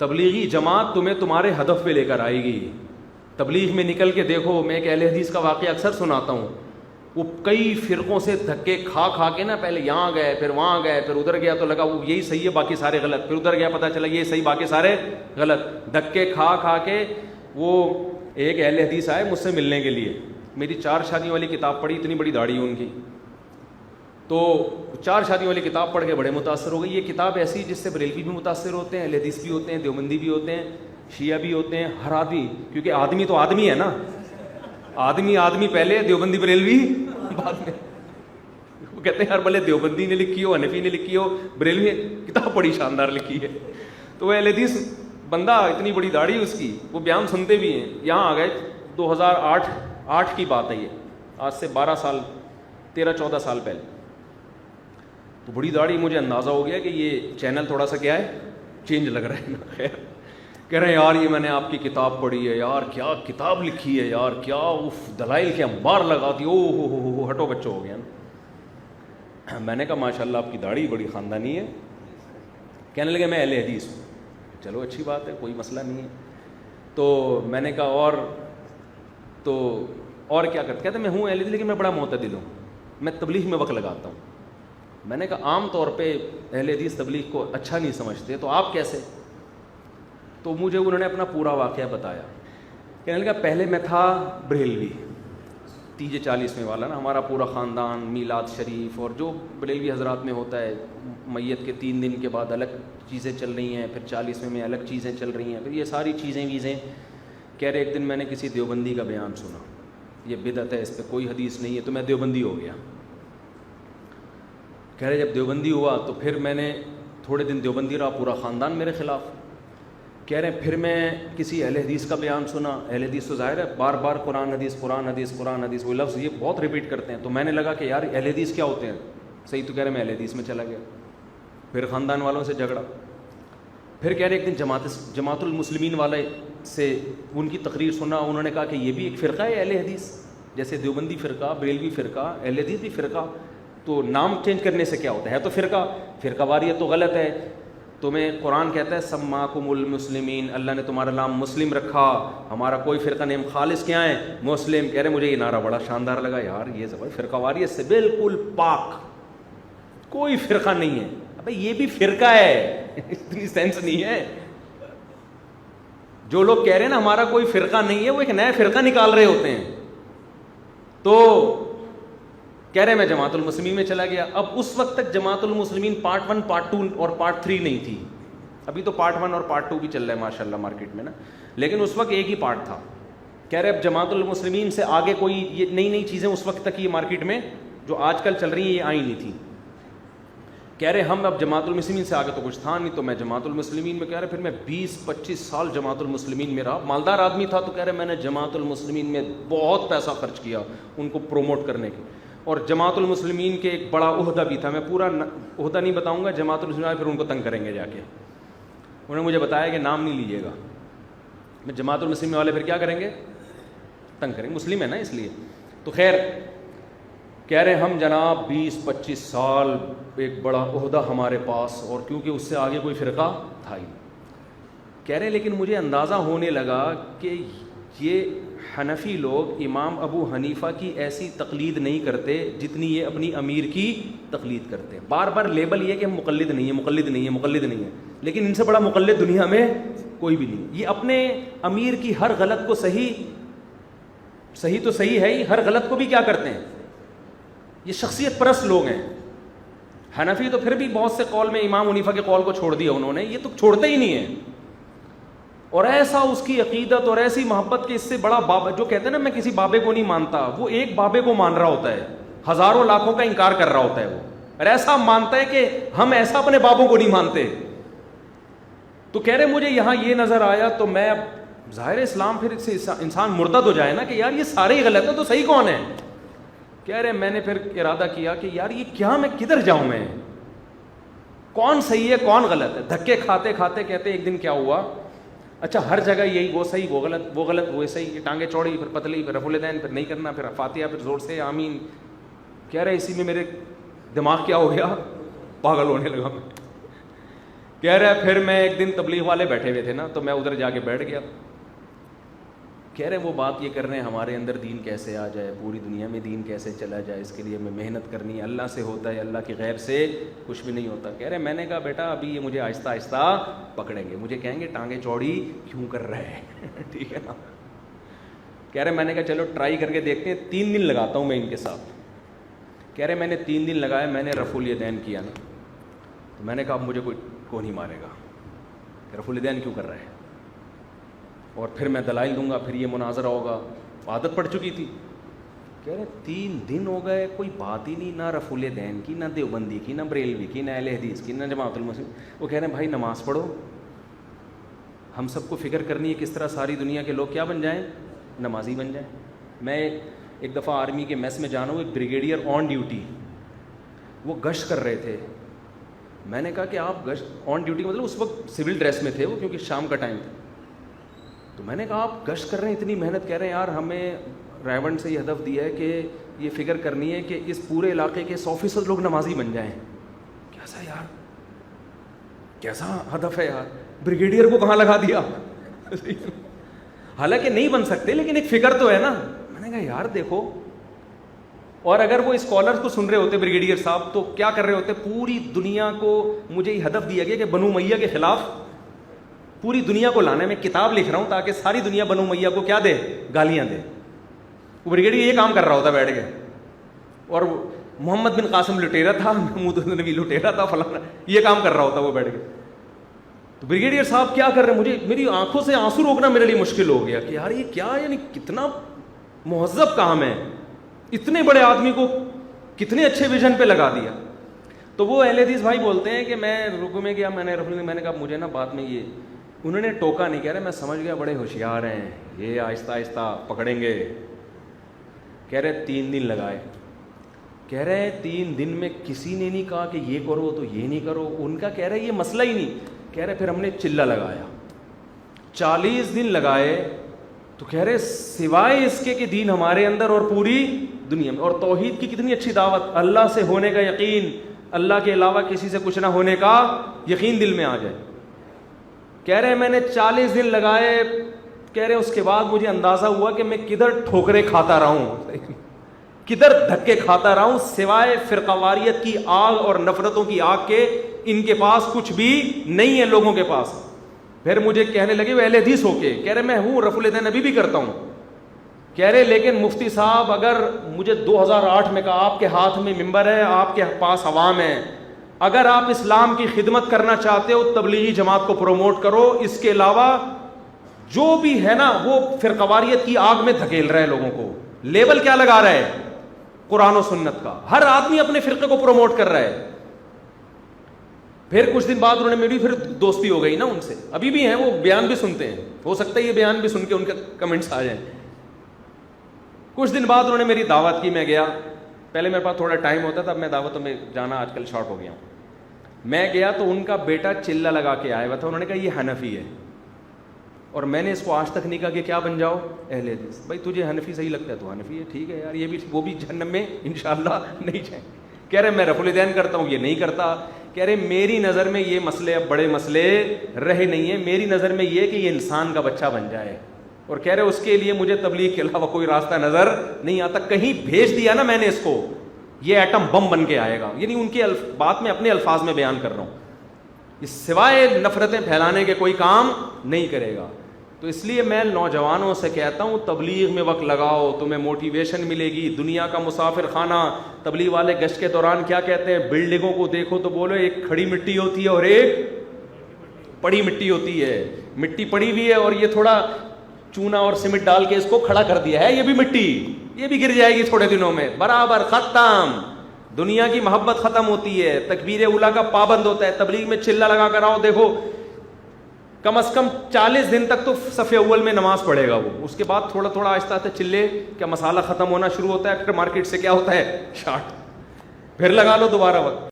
تبلیغی جماعت تمہیں تمہارے ہدف پہ لے کر آئے گی. تبلیغ میں نکل کے دیکھو, میں ایک اہل حدیث کا واقعہ اکثر سناتا ہوں, وہ کئی فرقوں سے دھکے کھا کے نا, پہلے یہاں گئے, پھر وہاں گئے, پھر ادھر گیا تو لگا وہ یہی صحیح ہے باقی سارے غلط, پھر ادھر گیا پتہ چلا یہ صحیح باقی سارے غلط. دھکے کھا کے وہ ایک اہل حدیث آئے مجھ سے ملنے کے لیے. میری 4 شادیوں والی کتاب پڑھی, اتنی بڑی داڑھی ہے ان کی, تو 4 شادیوں والی کتاب پڑھ کے بڑے متاثر ہو گئی. یہ کتاب ایسی جس سے بریلوی بھی متاثر ہوتے ہیں, اہل حدیث بھی ہوتے ہیں, دیوبندی بھی ہوتے ہیں, شیعہ بھی ہوتے ہیں, ہر آدمی, کیونکہ آدمی تو آدمی ہے نا, آدمی پہلے, دیوبندی بریلوی بعد میں. وہ کہتے ہیں ہر بھلے دیوبندی نے لکھی ہو, حنفی نے لکھی ہو, بریلوی کتاب بڑی شاندار لکھی ہے. تو وہ اہل حدیث بندہ, اتنی بڑی داڑھی اس کی, وہ بیان سنتے بھی ہیں. یہاں آ گئے 2008 کی بات ہے یہ, آج سے 12 سال 13-14 سال پہلے. تو بڑی داڑھی, مجھے اندازہ ہو گیا کہ یہ چینل تھوڑا سا کیا ہے, چینج لگ رہا ہے نا. خیر کہہ رہے ہیں یار یہ میں نے آپ کی کتاب پڑھی ہے یار, کیا کتاب لکھی ہے یار, کیا اف دلائل کے انبار لگاتی, او ہو ہٹو بچوں ہو گیا نا. میں نے کہا ماشاءاللہ آپ کی داڑھی بڑی خاندانی ہے. کہنے لگے میں اہل حدیث ہوں. چلو اچھی بات ہے, کوئی مسئلہ نہیں ہے. تو میں نے کہا اور کیا کرتے, کہتے میں ہوں اہل حدیث لیکن میں بڑا معتدل ہوں, میں تبلیغ میں وقت لگاتا ہوں. میں نے کہا عام طور پہ اہل حدیث تبلیغ کو اچھا نہیں سمجھتے, تو آپ کیسے؟ تو مجھے انہوں نے اپنا پورا واقعہ بتایا. کہنے لگا پہلے میں تھا بریلوی, 30-40 والا نا, ہمارا پورا خاندان, میلاد شریف اور جو بریلوی حضرات میں ہوتا ہے, میت کے 3 دن کے بعد الگ چیزیں چل رہی ہیں, پھر 40 میں الگ چیزیں چل رہی ہیں, پھر یہ ساری چیزیں. کہہ رہے ایک دن میں نے کسی دیوبندی کا بیان سنا, یہ بدعت ہے, اس پہ کوئی حدیث نہیں ہے, تو میں دیوبندی ہو گیا. کہہ رہے جب دیوبندی ہوا تو پھر میں نے تھوڑے دن دیوبندی رہا, پورا خاندان میرے خلاف. کہہ رہے ہیں پھر میں کسی اہل حدیث کا بیان سنا, اہل حدیث تو ظاہر ہے بار بار قرآن حدیث وہ لفظ یہ بہت ریپیٹ کرتے ہیں, تو میں نے لگا کہ یار اہل حدیث کیا ہوتے ہیں, صحیح تو کہہ رہے میں اہل حدیث میں چلا گیا. پھر خاندان والوں سے جھگڑا. پھر کہہ رہے ایک دن جماعت المسلمین والے سے ان کی تقریر سنا, انہوں نے کہا کہ یہ بھی ایک فرقہ ہے اہل حدیث, جیسے دیوبندی فرقہ, بریلوی فرقہ, اہل حدیث بھی فرقہ, تو نام چینج کرنے سے کیا ہوتا ہے تو فرقہ واریت تو غلط ہے. تمہیں قرآن کہتا ہے سماکم المسلمین, اللہ نے تمہارا نام مسلم رکھا, ہمارا کوئی فرقہ نہیں, خالص کیا ہے مسلم. کہہ رہے مجھے یہ نعرہ بڑا شاندار لگا, یار یہ زبردست, فرقہ واریت سے بالکل پاک, کوئی فرقہ نہیں ہے. ابے یہ بھی فرقہ ہے, اتنی سینس نہیں ہے. جو لوگ کہہ رہے ہیں نا ہمارا کوئی فرقہ نہیں ہے, وہ ایک نیا فرقہ نکال رہے ہوتے ہیں. تو کہہ رہے میں جماعت المسلمین میں چلا گیا. اب اس وقت تک جماعت المسلمین پارٹ 1, پارٹ 2 اور پارٹ 3 نہیں تھی, ابھی تو پارٹ 1 اور پارٹ 2 بھی چل رہا ہے ماشاءاللہ مارکیٹ میں نا, لیکن اس وقت ایک ہی پارٹ تھا. کہہ رہے اب جماعت المسلمین سے آگے کوئی یہ نئی چیزیں اس وقت تک یہ مارکیٹ میں جو آج کل چل رہی ہیں یہ آئی نہیں تھی. کہہ رہے ہم اب جماعت المسلمین سے آگے تو کچھ تھا نہیں, تو میں جماعت المسلمین میں, کہہ رہے پھر میں 20-25 سال جماعت المسلمین میں رہا, مالدار آدمی تھا, تو کہہ رہے میں نے جماعت المسلمین میں بہت پیسہ خرچ کیا ان کو پروموٹ کرنے کے. اور جماعت المسلمین کے ایک بڑا عہدہ بھی تھا, میں پورا عہدہ نہیں بتاؤں گا, جماعت المسلمین پھر ان کو تنگ کریں گے جا کے. انہوں نے مجھے بتایا کہ نام نہیں لیجیے گا, میں جماعت المسلمین والے پھر کیا کریں گے, تنگ کریں گے, مسلم ہے نا اس لیے. تو خیر کہہ رہے ہم جناب 20-25 سال ایک بڑا عہدہ ہمارے پاس, اور کیونکہ اس سے آگے کوئی فرقہ تھا ہی. کہہ رہے لیکن مجھے اندازہ ہونے لگا کہ یہ حنفی لوگ امام ابو حنیفہ کی ایسی تقلید نہیں کرتے جتنی یہ اپنی امیر کی تقلید کرتے ہیں. بار بار لیبل یہ کہ ہم مقلد نہیں ہیں, لیکن ان سے بڑا مقلد دنیا میں کوئی بھی نہیں. یہ اپنے امیر کی ہر غلط کو صحیح تو صحیح ہے ہی, ہر غلط کو بھی کیا کرتے ہیں, یہ شخصیت پرست لوگ ہیں. حنفی تو پھر بھی بہت سے قول میں امام حنیفہ کے قول کو چھوڑ دیا انہوں نے, یہ تو چھوڑتے ہی نہیں ہیں. اور ایسا اس کی عقیدت اور ایسی محبت کہ اس سے بڑا بابا, جو کہتے ہیں نا میں کسی بابے کو نہیں مانتا, وہ ایک بابے کو مان رہا ہوتا ہے, ہزاروں لاکھوں کا انکار کر رہا ہوتا ہے وہ, اور ایسا مانتا ہے کہ ہم ایسا اپنے بابوں کو نہیں مانتے. تو کہہ رہے مجھے یہاں یہ نظر آیا, تو میں ظاہر اسلام پھر سے انسان مرتد ہو جائے نا کہ یار یہ سارے ہی غلط ہیں تو صحیح کون ہے. کہہ رہے میں نے پھر ارادہ کیا کہ یار یہ کیا, میں کدھر جاؤں, میں کون صحیح ہے کون غلط ہے. دھکے کھاتے کھاتے کہتے ایک دن کیا ہوا, اچھا ہر جگہ یہی, وہ صحیح وہ غلط وہ صحیح, یہ ٹانگیں چوڑی پھر پتلی, پھر رفع الدین, پھر نہیں کرنا, پھر فاتحہ, پھر زور سے آمین. کہہ رہے اسی میں میرے دماغ کیا ہو گیا, پاگل ہونے لگا میں. کہہ رہا ہے پھر میں ایک دن تبلیغ والے بیٹھے ہوئے تھے نا تو میں ادھر جا کے بیٹھ گیا. کہہ رہے وہ بات یہ کر رہے ہیں ہمارے اندر دین کیسے آ جائے, پوری دنیا میں دین کیسے چلا جائے, اس کے لیے ہمیں محنت کرنی ہے, اللہ سے ہوتا ہے, اللہ کی غیر سے کچھ بھی نہیں ہوتا. کہہ رہے میں نے کہا بیٹا ابھی یہ مجھے آہستہ آہستہ پکڑیں گے, مجھے کہیں گے ٹانگیں چوڑی کیوں کر رہے ہیں ٹھیک ہے نا. کہہ رہے میں نے کہا چلو ٹرائی کر کے دیکھتے ہیں, 3 دن لگاتا ہوں میں ان کے ساتھ. کہہ رہے میں نے 3 دن لگائے, میں نے رفع الیدین کیا نا, تو میں نے کہا اب مجھے کوئی نہیں مارے گا, رفع الیدین کیوں کر رہے ہیں, اور پھر میں دلائل دوں گا, پھر یہ مناظرہ ہوگا. عادت پڑ چکی تھی. کہہ رہے 3 دن ہو گئے کوئی بات ہی نہیں, نہ رفع الیدین کی, نہ دیوبندی کی, نہ بریلوی کی, نہ اہل حدیث کی, نہ جماعت المسلمین. وہ کہہ رہے ہیں بھائی نماز پڑھو, ہم سب کو فکر کرنی ہے کس طرح ساری دنیا کے لوگ کیا بن جائیں, نمازی بن جائیں. میں ایک دفعہ آرمی کے میس میں جانا ہوں, ایک بریگیڈیئر آن ڈیوٹی, وہ گشت کر رہے تھے. میں نے کہا کہ آپ گشت آن ڈیوٹی مطلب اس وقت سول ڈریس میں تھے وہ, کیونکہ شام کا ٹائم تھا. تو میں نے کہا آپ گشت کر رہے ہیں, اتنی محنت, کہہ رہے ہیں یار ہمیں ریون سے یہ ہدف دیا ہے کہ یہ فکر کرنی ہے کہ اس پورے علاقے کے 100% لوگ نمازی بن جائیں. کیسا یار, کیسا ہدف ہے یار, بریگیڈیئر کو کہاں لگا دیا حالانکہ نہیں بن سکتے لیکن ایک فکر تو ہے نا. میں نے کہا یار دیکھو, اور اگر وہ اسکالرز کو سن رہے ہوتے بریگیڈیئر صاحب تو کیا کر رہے ہوتے, پوری دنیا کو مجھے یہ ہدف دیا گیا کہ بنو امیہ کے خلاف پوری دنیا کو لانا ہے. میں کتاب لکھ رہا ہوں تاکہ ساری دنیا بنو امیہ کو کیا دے, گالیاں دے. وہ بریگیڈیئر یہ کام کر رہا ہوتا بیٹھ کے, اور محمد بن قاسم لٹیرا تھا, محمود نبی لٹیرا تھا, فلانا, یہ کام کر رہا ہوتا وہ بیٹھ کے. تو بریگیڈیئر صاحب کیا کر رہے ہیں, مجھے میری آنکھوں سے آنسو روکنا میرے لیے مشکل ہو گیا کہ یار یہ کیا, یعنی کتنا مہذب کام ہے, اتنے بڑے آدمی کو کتنے اچھے ویژن پہ لگا دیا. تو وہ اہل حدیث بھائی بولتے ہیں کہ میں رکوع میں گیا, میں نے کہا مجھے نا بعد میں یہ, انہوں نے ٹوکا نہیں, کہہ رہے میں سمجھ گیا بڑے ہوشیار ہیں, یہ آہستہ آہستہ پکڑیں گے. کہہ رہے 3 دن لگائے. کہہ رہے ہیں 3 دن میں کسی نے نہیں کہا کہ یہ کرو تو یہ نہیں کرو, ان کا کہہ رہے یہ مسئلہ ہی نہیں. کہہ رہے پھر ہم نے چلہ لگایا, 40 دن لگائے. تو کہہ رہے سوائے اس کے کہ دین ہمارے اندر اور پوری دنیا میں, اور توحید کی کتنی اچھی دعوت, اللہ سے ہونے کا یقین, اللہ کے علاوہ کسی سے کچھ نہ ہونے کا یقین دل میں آ جائے. کہہ رہے میں نے 40 دن لگائے. کہہ رہے اس کے بعد مجھے اندازہ ہوا کہ میں کدھر ٹھوکریں کھاتا رہا ہوں, کدھر دھکے کھاتا رہا ہوں, سوائے فرقواریت کی آگ اور نفرتوں کی آگ کے ان کے پاس کچھ بھی نہیں ہے لوگوں کے پاس. پھر مجھے کہنے لگے وہ اہل حدیث ہو کے, کہہ رہے میں ہوں رفع الیدین ابھی بھی کرتا ہوں. کہہ رہے لیکن مفتی صاحب اگر مجھے 2008 میں کہا آپ کے ہاتھ میں ممبر ہے, آپ کے پاس عوام ہے, اگر آپ اسلام کی خدمت کرنا چاہتے ہو تبلیغی جماعت کو پروموٹ کرو, اس کے علاوہ جو بھی ہے نا وہ فرقواریت کی آگ میں دھکیل رہا ہے لوگوں کو. لیبل کیا لگا رہا ہے, قرآن و سنت کا, ہر آدمی اپنے فرقے کو پروموٹ کر رہا ہے. پھر کچھ دن بعد انہوں نے میری پھر دوستی ہو گئی نا ان سے, ابھی بھی ہیں وہ, بیان بھی سنتے ہیں, ہو سکتا ہے یہ بیان بھی سن کے ان کے کمنٹس آ جائیں. کچھ دن بعد انہوں نے میری دعوت کی, میں گیا. پہلے میرے پاس تھوڑا ٹائم ہوتا تھا, اب میں دعوتوں میں جانا آج کل شارٹ ہو گیا ہوں. میں گیا تو ان کا بیٹا چلہ لگا کے آیا ہوا تھا, انہوں نے کہا یہ حنفی ہے, اور میں نے اس کو آج تک نہیں کہا کہ کیا بن جاؤ اہل حدیث. بھائی تجھے حنفی صحیح لگتا ہے تو حنفی ہے, ٹھیک ہے یار, یہ بھی وہ بھی جہنم میں انشاءاللہ نہیں جائیں. کہہ رہے میں رفع الیدین کرتا ہوں, یہ نہیں کرتا. کہہ رہے میری نظر میں یہ مسئلے اب بڑے مسئلے رہے نہیں ہیں, میری نظر میں یہ کہ یہ انسان کا بچہ بن جائے. اور کہہ رہے اس کے لیے مجھے تبلیغ کے علاوہ کوئی راستہ نظر نہیں آتا. کہیں بھیج دیا نا میں نے اس کو, یہ ایٹم بم بن کے آئے گا. یعنی ان کی بات میں اپنے الفاظ میں بیان کر رہا ہوں, اس سوائے نفرتیں پھیلانے کے کوئی کام نہیں کرے گا. تو اس لیے میں نوجوانوں سے کہتا ہوں تبلیغ میں وقت لگاؤ, تمہیں موٹیویشن ملے گی. دنیا کا مسافر خانہ, تبلیغ والے گشت کے دوران کیا کہتے ہیں, بلڈنگوں کو دیکھو تو بولو ایک کھڑی مٹی ہوتی ہے اور ایک پڑی مٹی ہوتی ہے. مٹی پڑی ہوئی ہے اور یہ تھوڑا چونا اور سیمنٹ ڈال کے اس کو کھڑا کر دیا ہے, یہ بھی مٹی, یہ بھی گر جائے گی تھوڑے دنوں میں, برابر ختم. دنیا کی محبت ختم ہوتی ہے, تکبیر اولیٰ کا پابند ہوتا ہے. تبلیغ میں چلہ لگا کر آؤ, دیکھو کم از کم 40 دن تک تو صف اول میں نماز پڑھے گا وہ, اس کے بعد تھوڑا تھوڑا آہستہ آہستہ چلے کا مسالہ ختم ہونا شروع ہوتا ہے, پھر مارکیٹ سے کیا ہوتا ہے شارٹ, پھر لگا لو دوبارہ وقت.